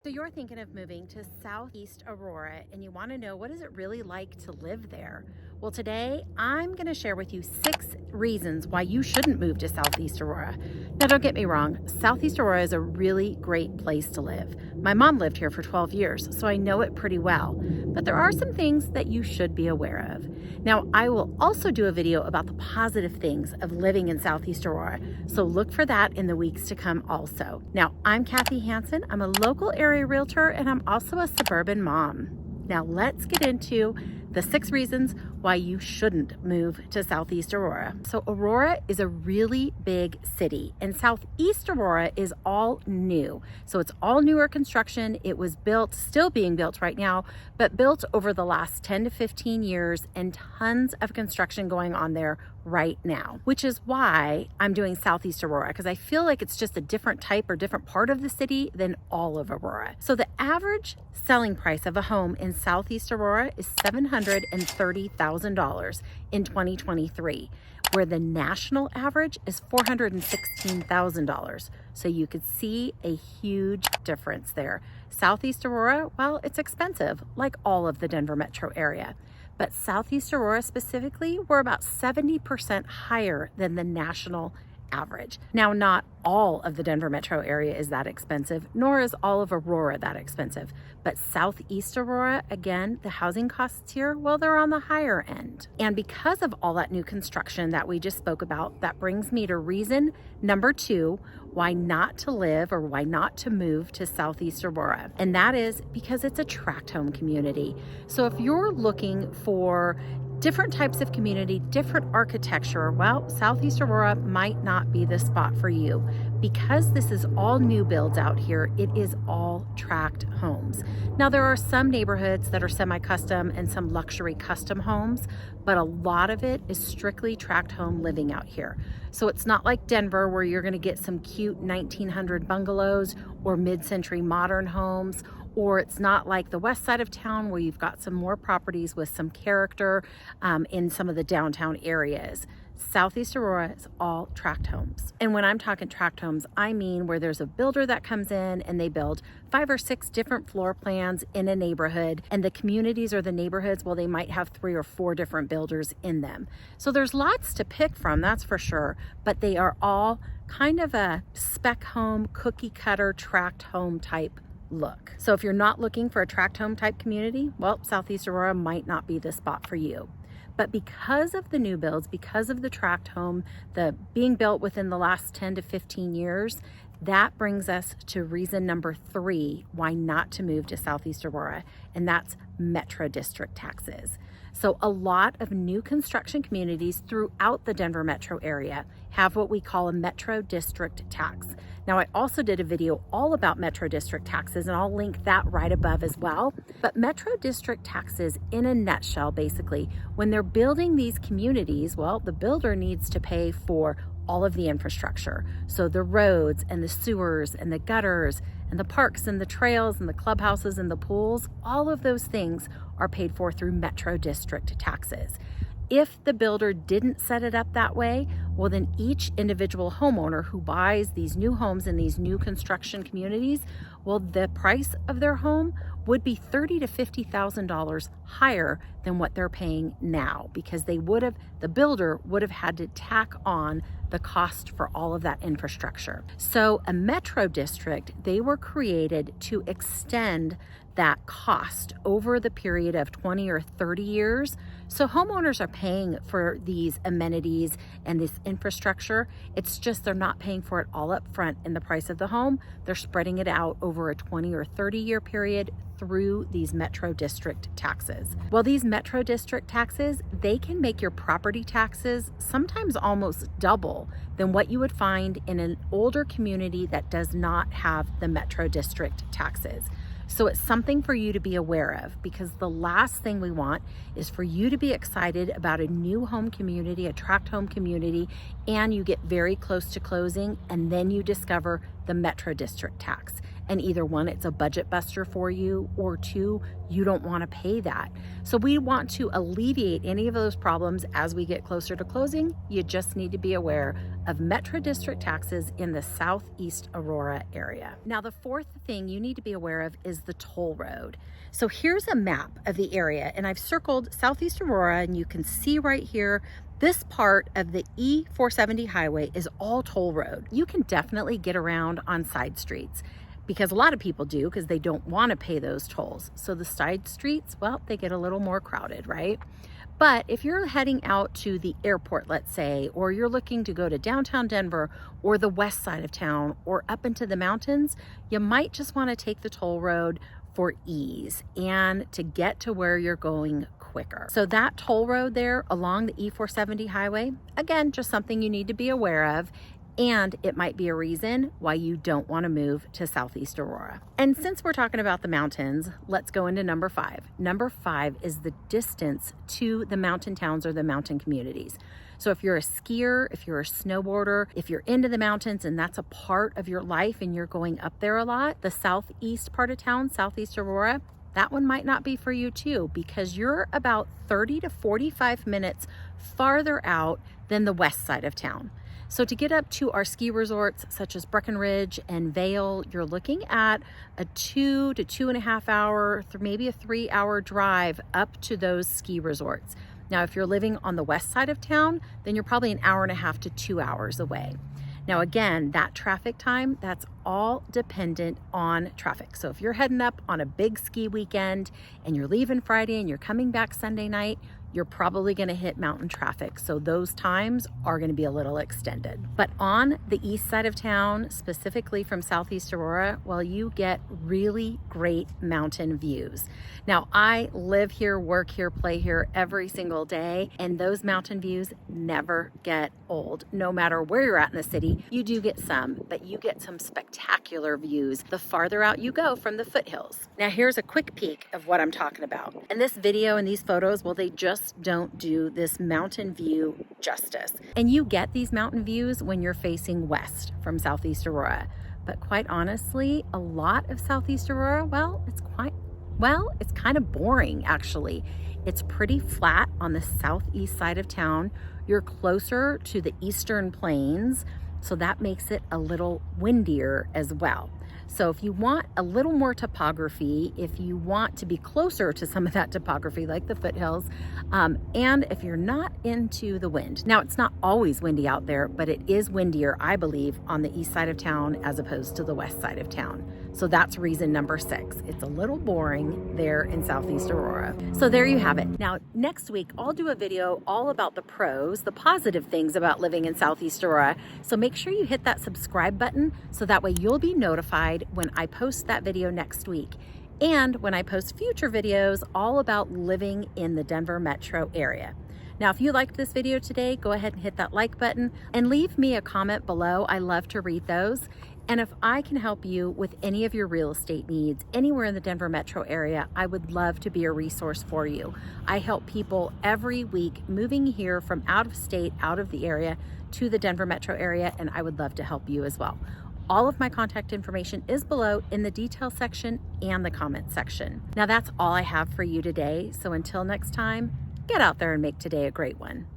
So you're thinking of moving to Southeast Aurora and you want to know, what is it really like to live there? Well, today I'm going to share with you 6 reasons why you shouldn't move to Southeast Aurora. Now, don't get me wrong, Southeast Aurora is a really great place to live. My mom lived here for 12 years, so I know it pretty well. But there are some things that you should be aware of. Now, I will also do a video about the positive things of living in Southeast Aurora, so look for that in the weeks to come also. Now, I'm Kathy Hansen. I'm a local area realtor and I'm also a suburban mom. Now let's get into the 6 reasons why you shouldn't move to Southeast Aurora. So Aurora is a really big city and Southeast Aurora is all new. So it's all newer construction. It was built, still being built right now, but built over the last 10 to 15 years and tons of construction going on there right now, which is why I'm doing Southeast Aurora, because I feel like it's just a different type or different part of the city than all of Aurora. So the average selling price of a home in Southeast Aurora is $730,000 in 2023, where the national average is $416,000. So you could see a huge difference there. Southeast Aurora, well, it's expensive, like all of the Denver metro area. But Southeast Aurora specifically, we're about 70% higher than the national average. Now, not all of the Denver metro area is that expensive, nor is all of Aurora that expensive. But Southeast Aurora, again, the housing costs here, well, they're on the higher end. And because of all that new construction that we just spoke about, that brings me to reason number 2, why not to live or why not to move to Southeast Aurora. And that is because it's a tract home community. So if you're looking for different types of community, different architecture, well, Southeast Aurora might not be the spot for you. Because this is all new builds out here, it is all tract homes. Now, there are some neighborhoods that are semi-custom and some luxury custom homes, but a lot of it is strictly tract home living out here. So it's not like Denver where you're gonna get some cute 1900 bungalows or mid-century modern homes, or it's not like the west side of town where you've got some more properties with some character in some of the downtown areas. Southeast Aurora is all tract homes. And when I'm talking tract homes, I mean where there's a builder that comes in and they build 5 or 6 different floor plans in a neighborhood, and the communities or the neighborhoods, well, they might have 3 or 4 different builders in them. So there's lots to pick from, that's for sure, but they are all kind of a spec home, cookie cutter, tract home type look. So if you're not looking for a tract home type community, well, Southeast Aurora might not be the spot for you. But because of the new builds, because of the tract home, the being built within the last 10 to 15 years, that brings us to reason number 3 why not to move to Southeast Aurora, and that's Metro District taxes. So a lot of new construction communities throughout the Denver metro area have what we call a Metro District tax. Now, I also did a video all about Metro District taxes, and I'll link that right above as well. But Metro District taxes, in a nutshell, basically, when they're building these communities, well, the builder needs to pay for all of the infrastructure. So the roads and the sewers and the gutters and the parks and the trails and the clubhouses and the pools, all of those things are paid for through Metro District taxes. If the builder didn't set it up that way, well, then each individual homeowner who buys these new homes in these new construction communities, well, the price of their home would be $30,000 to $50,000 higher than what they're paying now, because the builder would have had to tack on the cost for all of that infrastructure. So a Metro District, they were created to extend that cost over the period of 20 or 30 years. So homeowners are paying for these amenities and this infrastructure. It's just they're not paying for it all up front in the price of the home. They're spreading it out over a 20 or 30 year period through these Metro District taxes. Well, these Metro District taxes, they can make your property taxes sometimes almost double than what you would find in an older community that does not have the Metro District taxes. So it's something for you to be aware of, because the last thing we want is for you to be excited about a new home community, a tract home community, and you get very close to closing and then you discover the Metro District tax. and either one, it's a budget buster for you, or two, you don't want to pay that. So we want to alleviate any of those problems as we get closer to closing. You just need to be aware of Metro District taxes in the Southeast Aurora area. Now, the fourth thing you need to be aware of is the toll road. So here's a map of the area, and I've circled Southeast Aurora, and you can see right here, this part of the E470 highway is all toll road. You can definitely get around on side streets, because a lot of people do, because they don't want to pay those tolls. So the side streets, well, they get a little more crowded, right? But if you're heading out to the airport, let's say, or you're looking to go to downtown Denver or the west side of town or up into the mountains, you might just want to take the toll road for ease and to get to where you're going quicker. So that toll road there along the E470 highway, again, just something you need to be aware of. And it might be a reason why you don't want to move to Southeast Aurora. And since we're talking about the mountains, let's go into number 5. Number 5 is the distance to the mountain towns or the mountain communities. So if you're a skier, if you're a snowboarder, if you're into the mountains and that's a part of your life and you're going up there a lot, the southeast part of town, Southeast Aurora, that one might not be for you too, because you're about 30 to 45 minutes farther out than the west side of town. So to get up to our ski resorts such as Breckenridge and Vail, you're looking at a 2 to 2.5 hour, maybe a 3-hour drive up to those ski resorts. Now, if you're living on the west side of town, then you're probably 1.5 hours to 2 hours away. Now, again, that traffic time, that's all dependent on traffic. So if you're heading up on a big ski weekend and you're leaving Friday and you're coming back Sunday night, you're probably going to hit mountain traffic. So those times are going to be a little extended. But on the east side of town, specifically from Southeast Aurora, well, you get really great mountain views. Now, I live here, work here, play here every single day, and those mountain views never get old. No matter where you're at in the city, you do get some, but you get some spectacular views the farther out you go from the foothills. Now, here's a quick peek of what I'm talking about. And this video and these photos, well, they just don't do this mountain view justice. And you get these mountain views when you're facing west from Southeast Aurora. But quite honestly, a lot of Southeast Aurora, well, it's kind of boring actually. It's pretty flat on the southeast side of town. You're closer to the eastern plains, so that makes it a little windier as well. So if you want a little more topography, if you want to be closer to some of that topography like the foothills, and if you're not into the wind. Now, it's not always windy out there, but it is windier, I believe, on the east side of town as opposed to the west side of town. So that's reason number 6. It's a little boring there in Southeast Aurora. So there you have it. Now, next week, I'll do a video all about the pros, the positive things about living in Southeast Aurora. So make sure you hit that subscribe button so that way you'll be notified when I post that video next week. And when I post future videos all about living in the Denver metro area. Now, if you liked this video today, go ahead and hit that like button and leave me a comment below. I love to read those. And if I can help you with any of your real estate needs anywhere in the Denver metro area, I would love to be a resource for you. I help people every week moving here from out of state, out of the area to the Denver metro area, and I would love to help you as well. All of my contact information is below in the details section and the comment section. Now, that's all I have for you today. So until next time, get out there and make today a great one.